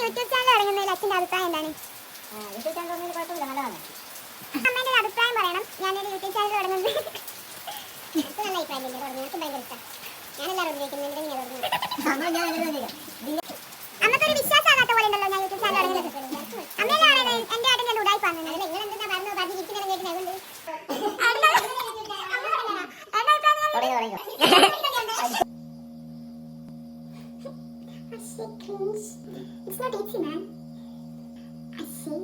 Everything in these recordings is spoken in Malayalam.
യൂട്യൂബ് ചാനൽ തുടങ്ങുന്നതിൽ അച്ഛൻ്റെ അഭിപ്രായം എന്താണ്? യൂട്യൂബ് ചാനൽ തുടങ്ങുന്നതിൽ കുഴപ്പമില്ല, നല്ലതാണ്. അമ്മേൻ്റെ ഒരു അഭിപ്രായം പറയണം. ഞാനൊരു യൂട്യൂബ് ചാനൽ തുടങ്ങുന്നത് നല്ല അഭിപ്രായം തന്നെ തുടങ്ങി. എനിക്ക് ഭയങ്കര ഇഷ്ടം. ഞാനെല്ലാവരും ഉപയോഗിക്കുന്നുണ്ട്. അമ്മക്കൊരു വിശ്വാസമാകാത്ത പോലെ ഉണ്ടല്ലോ ഞാൻ യൂട്യൂബ് ചാനൽ തുടങ്ങുന്നത്. അമ്മേനാണ് എൻ്റെ ആയിട്ട് ഞാൻ ഉടായി പറഞ്ഞത്. It's not easy, man.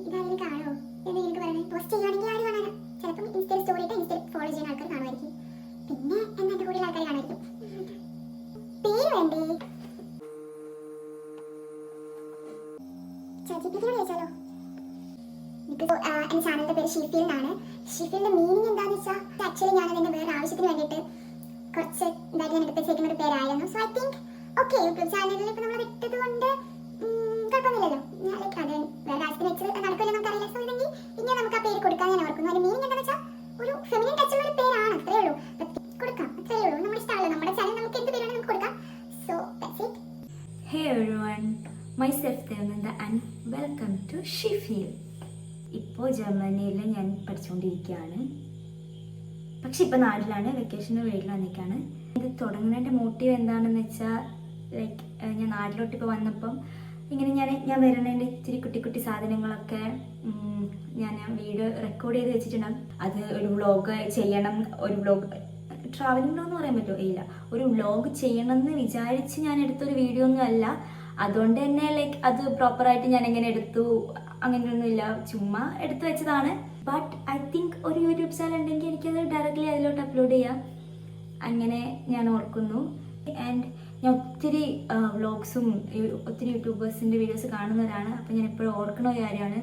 ഇതാരും കാണോ എന്ന് എനിക്ക് പറയണേ. പോസ്റ്റ് ചെയ്യുകയാണെങ്കിൽ ആരും കാണാനോ. ചിലപ്പോൾ ഇൻസ്റ്റയിൽ സ്റ്റോറി ഇട്ട് ഇൻസ്റ്റയിൽ ഫോളോ ചെയ്യുന്ന ആൾക്കാർ കാണുമായിരിക്കും. പിന്നെ എന്നെ എൻ്റെ കൂടുതൽ ആൾക്കാർ കാണുമായിരിക്കും. പേര് വേണ്ടേ? ചാറ്റിപ്പിറ്റിയോട് ചോദിച്ചാലോ? ഇപ്പോൾ എൻ്റെ ചാനലിൻ്റെ പേര് ഷീഫീൽ എന്നാണ്. ഷീഫീലിൻ്റെ മീനിങ് എന്താണെന്ന് വെച്ചാൽ ആക്ച്വലി ഞാനതിൻ്റെ വേറെ ആവശ്യത്തിന് വേണ്ടിയിട്ട് കുറച്ച് ഇതായിട്ട് ഞാൻ എടുത്ത് വെച്ചിരിക്കുന്ന ഒരു പേരായിരുന്നു. So I think okay YouTube ചാനലിൽ ഇപ്പോൾ നമ്മൾ വിട്ടത് കൊണ്ട് കുഴപ്പമൊന്നുമില്ലല്ലോ. ഞാൻ ലൈക്ക് അത് വേറെ ആവശ്യത്തിന് വെച്ച് നടക്കില്ല നമുക്കറിയില്ല. സോ ഇതെങ്കിൽ ഇങ്ങനെ നമുക്ക് ആ പേര് കൊടുക്കാൻ ഞാൻ ഓർക്കുന്നു. അതിൻ്റെ മീനിങ് എന്താണെന്ന് വെച്ചാൽ ഒരു ഫെമിനിൻ ടച്ചുള്ള ഒരു പേരാണ്. അത്രേ ഉള്ളൂ. കൊടുക്കാം, അത്രേ ഉള്ളൂ. നമ്മുടെ ഇഷ്ടമല്ലോ. നമ്മുടെ ചാനൽ നമുക്ക് എന്ത് പേരാണ് നമുക്ക് കൊടുക്കാം. So that's it. Hey everyone, myself Devnanda and welcome to Sheffield. ഇപ്പോൾ ജർമ്മനിയിൽ ഞാൻ പഠിച്ചുകൊണ്ടിരിക്കുകയാണ്. പക്ഷെ ഇപ്പോൾ നാട്ടിലാണ്, വെക്കേഷന് വീട്ടിൽ വന്നിട്ടാണ്. ഇത് തുടങ്ങുന്നതിൻ്റെ മോട്ടീവ് എന്താണെന്ന് വെച്ചാൽ ലൈക്ക് ഞാൻ നാട്ടിലോട്ട് ഇപ്പോൾ വന്നപ്പം ഇങ്ങനെ ഞാൻ വരുന്നതിൻ്റെ ഇത്തിരി കുട്ടി കുട്ടി സാധനങ്ങളൊക്കെ ഞാൻ വീഡിയോ റെക്കോർഡ് ചെയ്ത് വെച്ചിട്ടുണ്ടാകും. അത് ഒരു വ്ളോഗ് ചെയ്യണം, ഒരു വ്ളോഗ് ട്രാവലിംഗ് വ്ളോഗ് എന്ന് പറയാൻ പറ്റുമോ? ഇല്ല, ഒരു വ്ളോഗ് ചെയ്യണം എന്ന് വിചാരിച്ച് ഞാൻ എടുത്തൊരു വീഡിയോ ഒന്നും അല്ല. അതുകൊണ്ട് തന്നെ ലൈക്ക് അത് പ്രോപ്പറായിട്ട് ഞാൻ എങ്ങനെ എടുത്തു അങ്ങനെയൊന്നുമില്ല, ചുമ്മാ എടുത്തു വെച്ചതാണ്. ബട്ട് ഐ തിങ്ക് ഒരു യൂട്യൂബ് ചാനൽ ഉണ്ടെങ്കിൽ എനിക്കത് ഡയറക്റ്റ്ലി അതിലോട്ട് അപ്ലോഡ് ചെയ്യാം, അങ്ങനെ ഞാൻ ഓർക്കുന്നു. ആൻഡ് ഞാൻ ഒത്തിരി വ്ളോഗ്സും ഒത്തിരി യൂട്യൂബേഴ്സിൻ്റെ വീഡിയോസ് കാണുന്നവരാണ്. അപ്പോൾ ഞാൻ എപ്പോഴും ഓർക്കണ ഒരു കാര്യമാണ്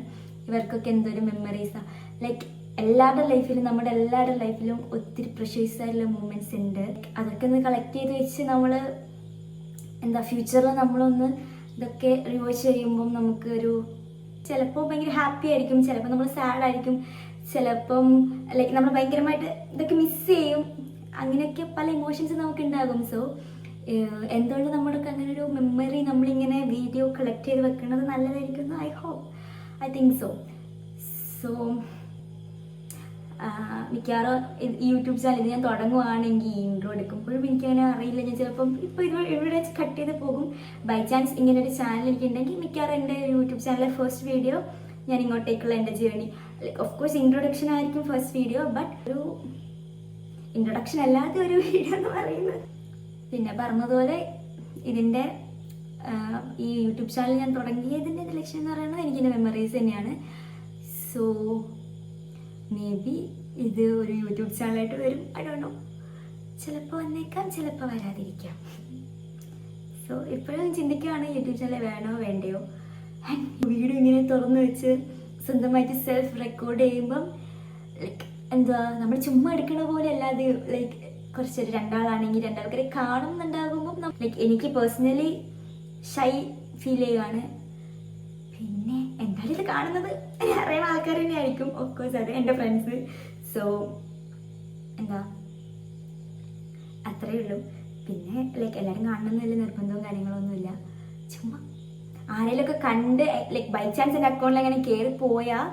ഇവർക്കൊക്കെ എന്തൊരു മെമ്മറീസാണ്. ലൈക്ക് എല്ലാവരുടെ ലൈഫിലും, നമ്മുടെ എല്ലാവരുടെ ലൈഫിലും ഒത്തിരി പ്രഷ്യസ് ആയിട്ടുള്ള മൂമെൻറ്റ്സ് ഉണ്ട്. അതൊക്കെ ഒന്ന് കളക്ട് ചെയ്ത് വെച്ച് നമ്മൾ എന്താ ഫ്യൂച്ചറിൽ നമ്മളൊന്ന് ഇതൊക്കെ റിവേഴ്സ് ചെയ്യുമ്പം നമുക്കൊരു ചിലപ്പോൾ ഭയങ്കര ഹാപ്പി ആയിരിക്കും, ചിലപ്പോൾ നമ്മൾ സാഡ് ആയിരിക്കും, ചിലപ്പം ലൈക്ക് നമ്മൾ ഭയങ്കരമായിട്ട് ഇതൊക്കെ മിസ് ചെയ്യും. അങ്ങനെയൊക്കെ പല ഇമോഷൻസ് നമുക്ക് ഉണ്ടാകും. സോ എന്തുകൊണ്ട് നമ്മളൊക്കെ അങ്ങനെ ഒരു മെമ്മറി നമ്മളിങ്ങനെ വീഡിയോ കളക്ട് ചെയ്ത് വെക്കുന്നത് നല്ലതായിരിക്കും. ഐ തിങ്ക് സോ മിക്കവാറും യൂട്യൂബ് ചാനൽ ഇത് ഞാൻ തുടങ്ങുവാണെങ്കിൽ ഇൻട്രോ എടുക്കുമ്പോഴും എനിക്കങ്ങനെ അറിയില്ല. ഞാൻ ചിലപ്പം ഇപ്പോൾ ഇവിടെ കട്ട് ചെയ്ത് പോകും. ബൈ ചാൻസ് ഇങ്ങനെ ഒരു ചാനൽ എനിക്കുണ്ടെങ്കിൽ മിക്കവാറും എൻ്റെ യൂട്യൂബ് ചാനലിലെ ഫസ്റ്റ് വീഡിയോ ഞാൻ ഇങ്ങോട്ടേക്കുള്ള എൻ്റെ journey like of course introduction ആയിരിക്കും ഫസ്റ്റ് വീഡിയോ, ബട്ട് ഒരു ഇൻട്രൊഡക്ഷൻ അല്ലാതെ ഒരു വീഡിയോ എന്ന് പറയുന്നത്. പിന്നെ പറഞ്ഞതുപോലെ ഇതിൻ്റെ ഈ യൂട്യൂബ് ചാനൽ ഞാൻ തുടങ്ങിയതിൻ്റെ ലക്ഷ്യം എന്ന് പറയുന്നത് എനിക്കെൻ്റെ മെമ്മറീസ് തന്നെയാണ്. സോ മേ ബി ഇത് ഒരു യൂട്യൂബ് ചാനലായിട്ട് വരും, ഐ ഡോണ്ട് നോ. ചിലപ്പോൾ വന്നേക്കാം, ചിലപ്പോൾ വരാതിരിക്കാം. സോ ഇപ്പോഴും ചിന്തിക്കുകയാണ് യൂട്യൂബ് ചാനൽ വേണോ വേണ്ടയോ. ആൻഡ് വീഡിയോ ഇങ്ങനെ തുറന്നു വെച്ച് സ്വന്തമായിട്ട് സെൽഫ് റെക്കോർഡ് ചെയ്യുമ്പം ലൈക്ക് എന്താ നമ്മൾ ചുമ്മാ എടുക്കണ പോലെ അല്ലാതെ ലൈക്ക് കുറച്ചൊരു രണ്ടാളാണെങ്കിൽ രണ്ടാൾക്കാരെ കാണുന്നുണ്ടാകുമ്പം ലൈക്ക് എനിക്ക് പേഴ്സണലി ഷൈ ഫീൽ ചെയ്യുകയാണ്. പിന്നെ എന്തായാലും ഇത് കാണുന്നത് അറിയുന്ന ആൾക്കാർ തന്നെ ആയിരിക്കും, ഓഫ്കോഴ്സ് അത് എൻ്റെ ഫ്രണ്ട്സ്. സോ എന്താ അത്രയേ ഉള്ളൂ. പിന്നെ ലൈക്ക് എല്ലാവരും കാണണമെന്നില്ല നിർബന്ധവും കാര്യങ്ങളൊന്നുമില്ല. ചുമ്മാ ആരെങ്കിലുമൊക്കെ കണ്ട് ലൈക്ക് ബൈ ചാൻസ് എൻ്റെ അക്കൗണ്ടിൽ അങ്ങനെ കയറി പോയാൽ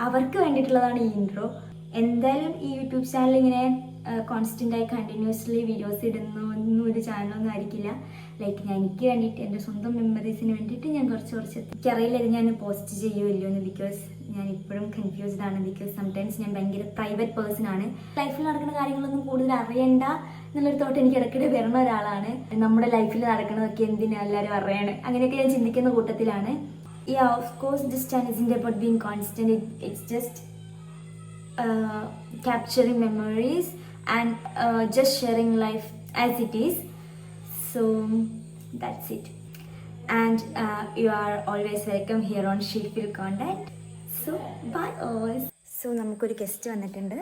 അവർക്ക് വേണ്ടിയിട്ടുള്ളതാണ് ഈ ഇൻട്രോ. എന്തായാലും ഈ യൂട്യൂബ് ചാനൽ ഇങ്ങനെ കോൺസ്റ്റൻ്റായി കണ്ടിന്യൂസ്ലി വീഡിയോസ് ഇടുന്നു ഒന്നും ഒരു ചാനലൊന്നും ആയിരിക്കില്ല. ലൈക്ക് ഞാൻ എനിക്ക് വേണ്ടിയിട്ട് എൻ്റെ സ്വന്തം മെമ്മറീസിന് വേണ്ടിയിട്ട് ഞാൻ കുറച്ച് എനിക്കറിയില്ല ഇത് ഞാൻ പോസ്റ്റ് ചെയ്യുമല്ലോ എന്ന്. ബിക്കോസ് ഞാൻ ഇപ്പോഴും കൺഫ്യൂസ്ഡ് ആണ്. ബിക്കോസ് സംടൈംസ് ഞാൻ ഭയങ്കര പ്രൈവറ്റ് പേഴ്സൺ ആണ്. ലൈഫിൽ നടക്കുന്ന കാര്യങ്ങളൊന്നും കൂടുതൽ അറിയണ്ട എന്നുള്ളൊരു തോട്ട് എനിക്ക് ഇടയ്ക്കിടെ വരുന്ന ഒരാളാണ്. നമ്മുടെ ലൈഫിൽ നടക്കുന്നതൊക്കെ എന്തിനാ എല്ലാവരും അറിയണം, അങ്ങനെയൊക്കെ ഞാൻ ചിന്തിക്കുന്ന കൂട്ടത്തിലാണ്. Of course this channel isn't about being constant. It's just capturing memories and just sharing life as it is. So that's it. And you are always welcome here on Sheffield Content. So bye all. So നമുക്കൊരു ഗസ്റ്റ് വന്നിട്ടുണ്ട്.